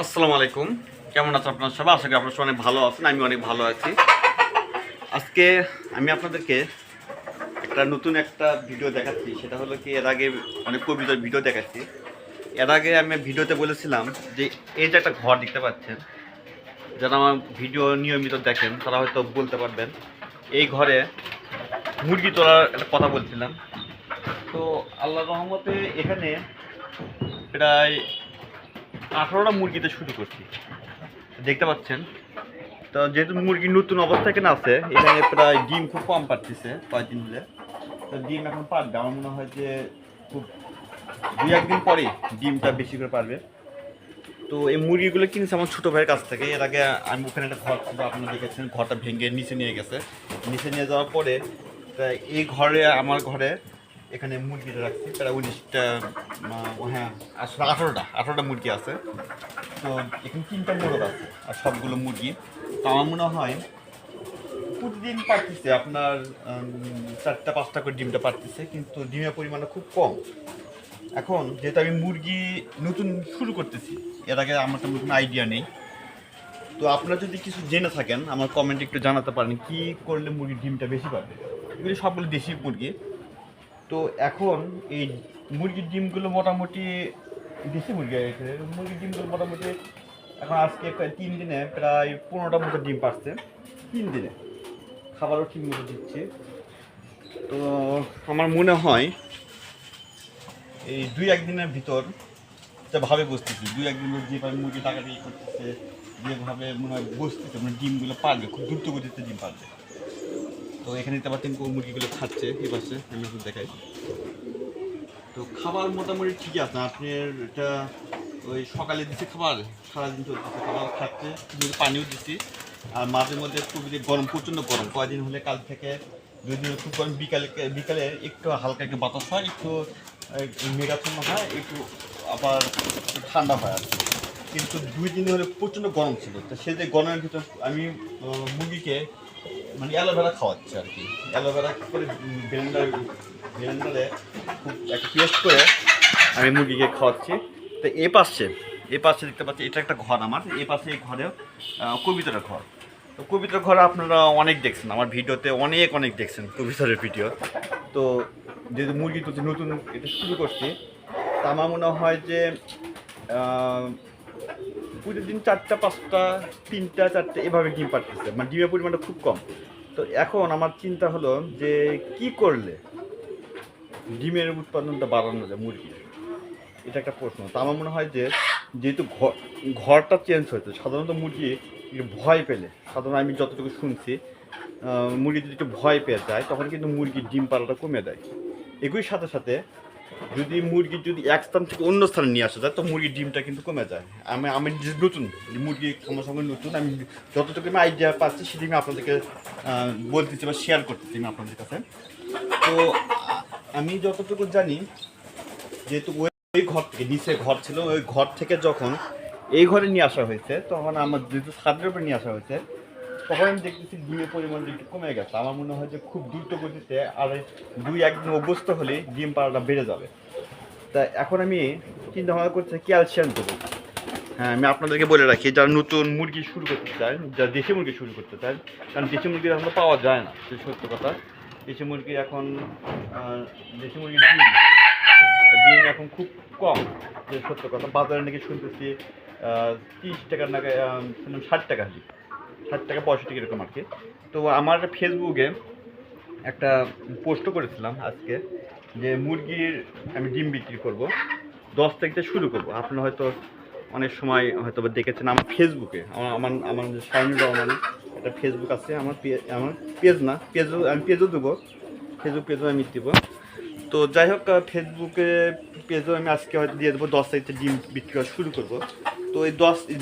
আসসালামু আলাইকুম। কেমন আছেন আপনারা সবাই? আশা করি আপনারা সবাই অনেক ভালো আছেন। আমি অনেক ভালো আছি। আজকে আমি আপনাদেরকে নতুন একটা ভিডিও দেখাচ্ছি। সেটা হলো কি, এর আগে অনেক কবিতার ভিডিও দেখাচ্ছি। এর আগে আমি ভিডিওতে বলেছিলাম যে এই যে একটা ঘর দেখতে পাচ্ছেন, যারা আমার ভিডিও নিয়মিত দেখেন তারা হয়তো বলতে পারবেন। এই ঘরে মুরগি তোলার একটা কথা বলছিলাম। তো আল্লাহর রহমতে এখানে প্রায় 18টা মুরগিতে শুরু করছি, দেখতে পাচ্ছেন। তো যেহেতু মুরগি নতুন অবস্থায় কেন আছে, এখানে প্রায় ডিম খুব কম পাচ্ছিছে কয়েকদিন হলে। তো ডিম এখন পারবে, আমার মনে হয় যে খুব 2-1 দিন পরে ডিমটা বেশি করে পারবে। তো এই মুরগিগুলো কিনেছে আমার ছোটো ভাইয়ের কাছ থেকে। এর আগে আমি ওখানে একটা ঘর ছিল, আপনারা দেখেছেন, ঘরটা ভেঙে নিচে নিয়ে গেছে। নিচে নিয়ে যাওয়ার পরে এই ঘরে, আমার ঘরে এখানে মুরগিটা রাখছি প্রায় 19টা, হ্যাঁ আসলে 18টা মুরগি আছে। তো এখানে 3টা মোরগ আছে আর সবগুলো মুরগি। তো আমার মনে হয় প্রতিদিন পারতেছে আপনার 4টা-5টা করে ডিমটা পারতেছে, কিন্তু ডিমের পরিমাণটা খুব কম। এখন যেহেতু আমি মুরগি নতুন শুরু করতেছি, এর আগে আমার তো নতুন আইডিয়া নেই। তো আপনারা যদি কিছু জেনে থাকেন আমার কমেন্টে একটু জানাতে পারেন, কি করলে মুরগির ডিমটা বেশি পাবে। এগুলি সবগুলো দেশি মুরগি। তো এখন এই মুরগির ডিমগুলো মোটামুটি দেশি মুরগির ডিমগুলো মোটামুটি এখন আজকে প্রায় 3 দিনে প্রায় 15টা মতো ডিম পাচ্ছে। 3 দিনে খাবারও ঠিক মতো দিচ্ছি। তো আমার মনে হয় এই 2-1 দিনের ভিতর, ভাবে বসতেছি 2-1 দিন যেভাবে মুরগি টাকা দিয়ে করতেছে, যেভাবে মনে হয় বসতেছে, মানে ডিমগুলো পারবে, খুব দ্রুত গতিতে ডিম পারবে। তো এখানে দেখতে পাচ্ছেন মুরগিগুলো খাচ্ছে, এই পাশে আমি এখন দেখাই। তো খাবার মোটামুটি ঠিকই আছে। আপনার এটা ওই সকালে দিচ্ছি খাবার, সারাদিন চলতেছে, খাবার খাচ্ছে, পানিও দিচ্ছি। আর মাঝে মধ্যে খুবই গরম, প্রচণ্ড গরম। কয়েকদিন হলে কাল থেকে 2 দিন খুব গরম, বিকালে একটু হালকা একটু বাতাস হয়, একটু মেঘাচ্ছন্ন হয়, একটু আবার ঠান্ডা হয় আর কি। কিন্তু 2 দিন হলে প্রচণ্ড গরম ছিল। তো সেই যে গরমের ভিতর আমি মুরগিকে মানে অ্যালোভেরা খাওয়াচ্ছি আর কি। অ্যালোভেরা করে ব্লেন্ডারে খুব একটা পেস্ট করে আমি মুরগিকে খাওয়াচ্ছি। তো এ পাশে দেখতে পাচ্ছি, এটা একটা ঘর আমার। এই পাশে এই ঘরেও কবিতার ঘর। তো কবিতার ঘর আপনারা অনেক দেখছেন আমার ভিডিওতে, অনেক দেখছেন কবিতারের ভিডিও। তো যেহেতু মুরগি তো নতুন এটা শুরু করছি, তা আমার মনে হয় যে প্রতিদিন 4টা-5টা, 3টা-4টে এভাবে ডিম পাড়তেছে, মানে ডিমের পরিমাণটা খুব কম। তো এখন আমার চিন্তা হলো যে কি করলে ডিমের উৎপাদনটা বাড়ানো যায় মুরগির, এটা একটা প্রশ্ন। তো আমার মনে হয় যে যেহেতু ঘরটা চেঞ্জ হয়েছে, সাধারণত মুরগি একটু ভয় পেলে, সাধারণত আমি যতটুকু শুনছি, মুরগি যদি একটু ভয় পেয়ে যায় তখন কিন্তু মুরগির ডিম পাড়াটা কমে দেয়। একই সাথে সাথে যদি মুরগি যদি এক স্থান থেকে অন্য স্থানে নিয়ে আসা যায়, তো মুরগির ডিমটা কিন্তু কমে যায়। আমি যে নতুন মুরগি আমার সঙ্গে নতুন, আমি যতটুকু আমি আইডিয়া পাচ্ছি সেটি আমি আপনাদেরকে বলতেছি বা শেয়ার করতেছি আমি আপনাদের কাছে। তো আমি যতটুকু জানি, যেহেতু ওই ঘর থেকে, নিচে ঘর ছিল, ওই ঘর থেকে যখন এই ঘরে নিয়ে আসা হয়েছে, তখন আমার যেহেতু ছাদের উপরে নিয়ে আসা হয়েছে, তখন আমি দেখতেছি ডিমের পরিমাণটা একটু কমে গেছে। আমার মনে হয় যে খুব দ্রুত গতিতে আর 2-1 দিন অভ্যস্ত হলে ডিম পাড়াটা বেড়ে যাবে। তা এখন আমি চিন্তা ভাবনা করছি ক্যালসিয়াম দেবো। হ্যাঁ, আমি আপনাদেরকে বলে রাখি, যারা নতুন মুরগি শুরু করতে চান, যারা দেশি মুরগি শুরু করতে চান, কারণ দেশি মুরগি এখন পাওয়া যায় না, সে সত্য কথা। দেশি মুরগি এখন দেশি মুরগির ডিম এখন খুব কম, যে সত্য কথা। বাজারে নাকি শুনতেছি 30 টাকা নাকি, 60 টাকা, 60 টাকা 65 টাকা এরকম আর কি। তো আমার ফেসবুকে একটা পোস্ট করেছিলাম আজকে, যে মুরগির আমি ডিম বিক্রি করব, 10 তারিখ থেকে শুরু করব। আপনারা হয়তো অনেক সময় হয়তো দেখেছেন আমার ফেসবুকে, আমার যে শাহিনুর রহমান একটা ফেসবুক আছে, আমার পেজ না, আমি পেজও দেবো, ফেসবুক পেজও আমি দেবো। তো যাই হোক, ফেসবুকে পেজও আমি আজকে হয়তো দিয়ে দেবো, 10 তারিখে ডিম বিক্রি করা শুরু করব। তো এই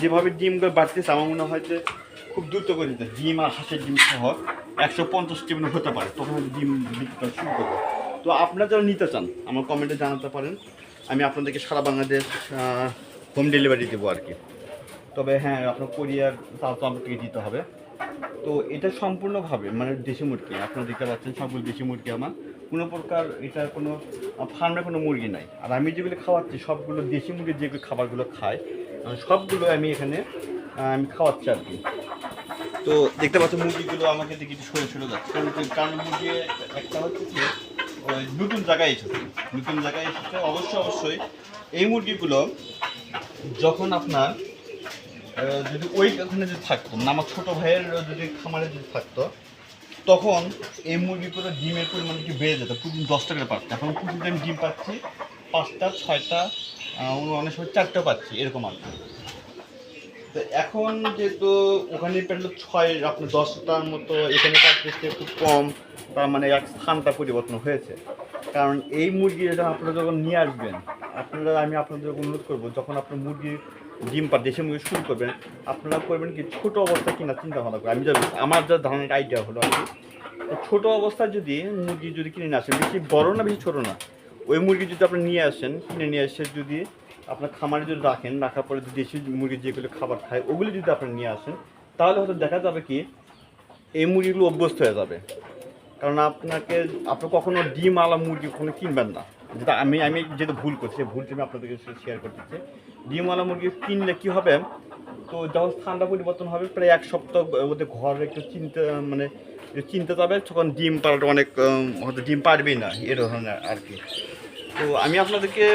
যেভাবে ডিমগুলো বাড়তেছে, আমার মনে হয় যে খুব দ্রুত করে দিতে ডিম আর হাঁসের ডিম সহ 150 ডিম হতে পারে, তখন ডিম বিক্রি করা শুরু করবো। তো আপনারা যারা নিতে চান আমার কমেন্টে জানাতে পারেন, আমি আপনাদেরকে সারা বাংলাদেশ হোম ডেলিভারি দেবো আর কি। তবে হ্যাঁ, আপনার কোরিয়ার চার্জ তো আপনাকে দিতে হবে। তো এটা সম্পূর্ণভাবে মানে দেশি মুরগি, আপনারা দেখতে পাচ্ছেন সবগুলো দেশি মুরগি আমার, কোনো প্রকার এটা কোনো ফার্মে কোনো মুরগি নাই। আর আমি যেগুলো খাওয়াচ্ছি সবগুলো দেশি মুরগির যেগুলো খাবারগুলো খায়, সবগুলো আমি এখানে আমি খাওয়াচ্ছি আর কি। তো দেখতে পাচ্ছ মুরগিগুলো আমাকে দেখে একটু সরে যাচ্ছে, কারণ মুরগি একটা হচ্ছে কি ওই নতুন জায়গায় এসেছে, অবশ্যই এই মুরগিগুলো যখন আপনার যদি ওখানে যদি থাকতো না, আমার ছোটো ভাইয়ের যদি খামারে যদি থাকতো, তখন এই মুরগিগুলো ডিমের পরিমাণ একটু বেড়ে যেত, প্রতিদিন 10টা করে পাচ্ছি। এখন প্রতিদিন আমি ডিম পাচ্ছি 5টা 6টা, অনেক সময় 4টাও পাচ্ছি, এরকম আর কি। তো এখন যেহেতু ওখানে পেলো 6, আপনার 10টার মতো এখানে পাচ্ছি খুব কম, তার মানে এক স্থানটা পরিবর্তন হয়েছে। কারণ এই মুরগি এটা আপনারা যখন নিয়ে আসবেন, আমি আপনাদের অনুরোধ করবো, যখন আপনার মুরগি ডিম দেশি মুরগি শুরু করবেন, আপনারা করবেন কি ছোটো অবস্থায় কিনা চিন্তা ভাবনা করে। আমার যা ধারণার আইডিয়া হলো আর কি, ছোটো অবস্থায় যদি মুরগি যদি কিনে নিয়ে আসেন, বেশি বড় না বেশি ছোটো না, ওই মুরগি যদি আপনি নিয়ে আসেন, কিনে নিয়ে এসে যদি আপনার খামারে যদি রাখার পরে যদি দেশি মুরগি যেগুলো খাবার খায় ওগুলি যদি আপনি নিয়ে আসেন, তাহলে হয়তো দেখা যাবে কি এই মুরগিগুলো অভ্যস্ত হয়ে যাবে। কারণ আপনি কখনো ডিম আলা মুরগি কখনো কিনবেন না, যেটা আমি যেটা ভুল করছি, সেই ভুলটা আমি আপনাদেরকে শেয়ার করতেছি। ডিমওয়ালা মুরগি কিনলে কী হবে, তো যখন ঠান্ডা পরিবর্তন হবে প্রায় 1 সপ্তাহ ওদের ঘর একটু চিনতে যাবে, তখন ডিম পাড়াটা অনেক হয়তো ডিম পারবেই না, এ ধরনের আর কি। তো আমি আপনাদেরকে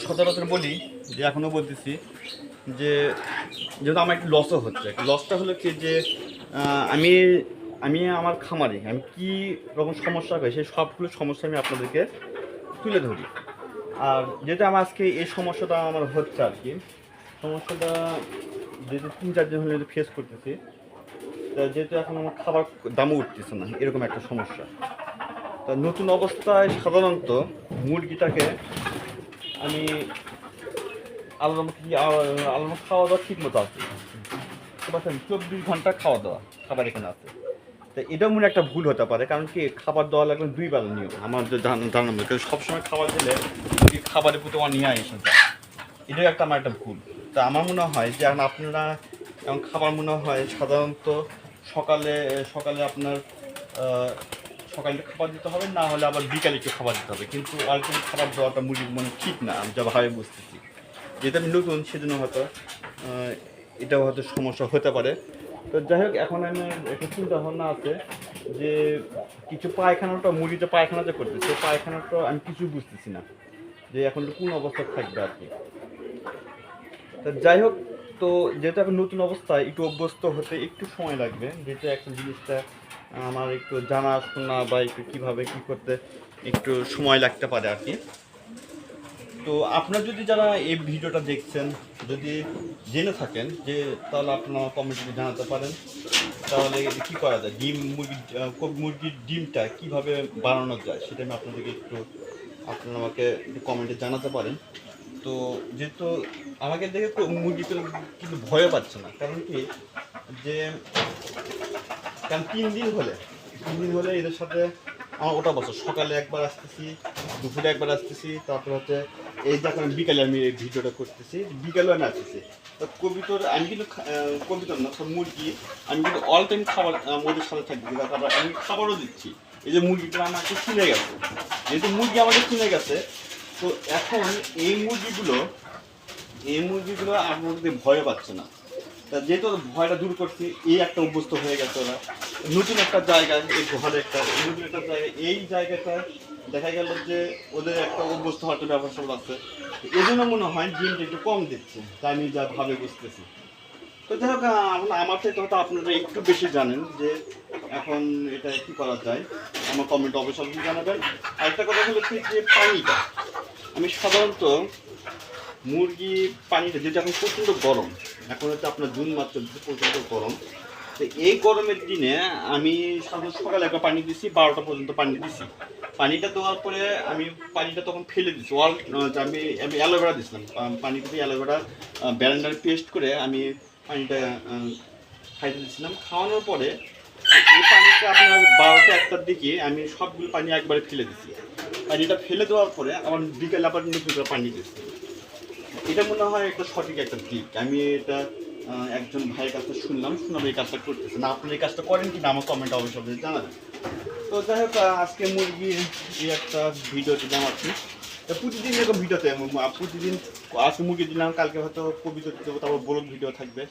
সচরাচর বলি যে এখনও বলতেছি যে যেহেতু আমার একটু লসও হচ্ছে, লসটা হলো কি যে আমি আমার খামারে আমি কী রকম সমস্যা হয় সেই সবগুলো সমস্যা আমি আপনাদেরকে তুলে ধরি। আর যেহেতু আমার আজকে এই সমস্যাটা আমার হচ্ছে আর কি, সমস্যাটা যেহেতু 3-4 দিন হলে ফেস করতেছি, যেহেতু এখন আমার খাবার দামও উঠতেছে না, এরকম একটা সমস্যা। তা নতুন অবস্থায় সাধারণত মুরগিটাকে আমি আলাদা খাওয়া দাওয়া ঠিক মতো আছে, 24 ঘন্টা খাবার এখানে আছে। তো এটাও মনে একটা ভুল হতে পারে, কারণ কি খাবার দেওয়া লাগবে 2 বেলা নিয়ম আমার জানার মধ্যে, কারণ সবসময় খাবার দিলে খাবারের প্রতি আমার নিয়ে এসে যায়, এটাও আমার একটা ভুল। তা আমার মনে হয় যে আপনারা এখন খাবার মনে হয় সাধারণত সকালে আপনার সকালে খাবার দিতে হবে, না হলে আবার বিকালে একটু খাবার দিতে হবে, কিন্তু আলটিমেট খাবার দেওয়াটা মুরগির মনে ঠিক না, আমি যা ভাবে বুঝতেছি। যেহেতু আমি নতুন সেজন্য হয়তো এটাও হয়তো সমস্যা হতে পারে। তো যাই হোক, এখন আমি একটা চিন্তা ভাবনা আছে যে কিছু মুরগিতে পায়খানাটা করতেছে, পায়খানাটা আমি কিছু বুঝতেছি না যে এখন কোন অবস্থায় থাকবে আর কি। তা যাই হোক, তো যেহেতু এখন নতুন অবস্থায় একটু অভ্যস্ত হতে একটু সময় লাগবে, যেহেতু একটা জিনিসটা আমার একটু জানাশোনা বা একটু কীভাবে কী করতে একটু সময় লাগতে পারে আর কি। তো আপনারা যদি যারা এই ভিডিওটা দেখছেন যদি জেনে থাকেন যে, তাহলে আপনারা কমেন্টে জানাতে পারেন তাহলে কী করা যায়, মুরগির ডিমটা কীভাবে বানানো যায় সেটা আমি আপনাদেরকে আপনারা আমাকে একটু কমেন্টে জানাতে পারেন। তো যেহেতু আমাকে দেখে মুরগিতে কিন্তু ভয় পাচ্ছে না, কারণ কি যে 3 দিন হলে এদের সাথে আমার ওটা বছর সকালে একবার আসতেছি, দুপুরে একবার আসতেছি, তারপর হচ্ছে এই যখন বিকালে আমি এই ভিডিওটা করতেছি, বিকালেও আমি আসতেছি। তো আমি কিন্তু না সব মুরগি আমি কিন্তু অল টাইম খাবার ওদের সাথে থাকছি, তারপর আমি খাবারও দিচ্ছি। এই যে মুরগিটা আমাকে চিনে গেছে, যেহেতু মুরগি আমাকে চিনে গেছে, তো এখন এই মুরগিগুলো আমার মধ্যে ভয় পাচ্ছে না। তা যেহেতু ভয়টা দূর করছি, এই একটা অভ্যস্ত হয়ে গেছে ওরা নতুন একটা জায়গায়, এই ঘরে নতুন একটা জায়গায়, এই জায়গাটা দেখা গেল যে ওদের একটা অভ্যস্ত হওয়ার একটা ব্যবস্থা আছে, এই জন্য মনে হয় ডিমটা একটু কম দিচ্ছে, তাই আমি যা ভাবে বুঝতেছি। তো যাই হোক, আমার থেকে হয়তো আপনারা একটু বেশি জানেন যে এখন এটা কী করা যায়, আমার কমেন্ট অবশ্যই জানাবেন। আরেকটা কথা হলো যে পানিটা আমি সাধারণত মুরগি পানিটা যেটা এখন প্রচণ্ড গরম, এখন হচ্ছে আপনার জুন মাস চলছে, প্রচণ্ড গরম। তো এই গরমের দিনে আমি সাধারণত সকালে একটা পানি দিছি, 12টা পর্যন্ত পানি দিছি। পানিটা দেওয়ার পরে আমি পানিটা তখন ফেলে দিচ্ছি, আমি অ্যালোভেরা দিছিলাম, পানিটাতে অ্যালোভেরা ব্যালেন্ডার পেস্ট করে আমি পানিটা খাইতে দিচ্ছিলাম। খাওয়ানোর পরে এই পানিটা আপনার 12টা 1টার দিকে আমি সবগুলো পানি একবারে ফেলে দিচ্ছি। পানিটা ফেলে দেওয়ার পরে আমার বিকেলে আবার নতুন করে পানি দিচ্ছি। এটা মনে হয় একটা সঠিক একটা দিক। আমি এটা একজন ভাইয়ের কাছে শুনলাম এই কাজটা করতেছে না। আপনি এই কাজটা করেন কি না আমার কমেন্ট অবশ্যই জানাবেন। তো যাই হোক, আজকে মুরগির এই একটা ভিডিও দিলাম আর কি। তো প্রতিদিন এরকম ভিডিওতে প্রতিদিন আজকে মুরগি দিলাম, কালকে হয়তো কবিতা দেবো, তারপর ব্লগ ভিডিও থাকবে।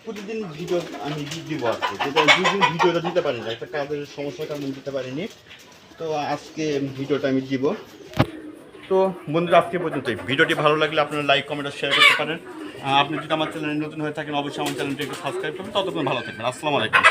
প্রতিদিন ভিডিও আমি দিব আর কি, যেটা দুদিন ভিডিওটা দিতে পারি না, একটা কাজের সমস্যার কারণে দিতে পারিনি। তো আজকে ভিডিওটা আমি দিব। তো বন্ধুরা আজকে পর্যন্তই। ভিডিওটি ভালো লাগলে আপনারা লাইক কমেন্ট শেয়ার করতে পারেন। আপনি যদি আমার চ্যানেলে নতুন হয়ে থাকেন অবশ্যই আমার চ্যানেলটি একটু সাবস্ক্রাইব করবেন। ততক্ষণ ভালো থাকবেন। আসসালামু আলাইকুম।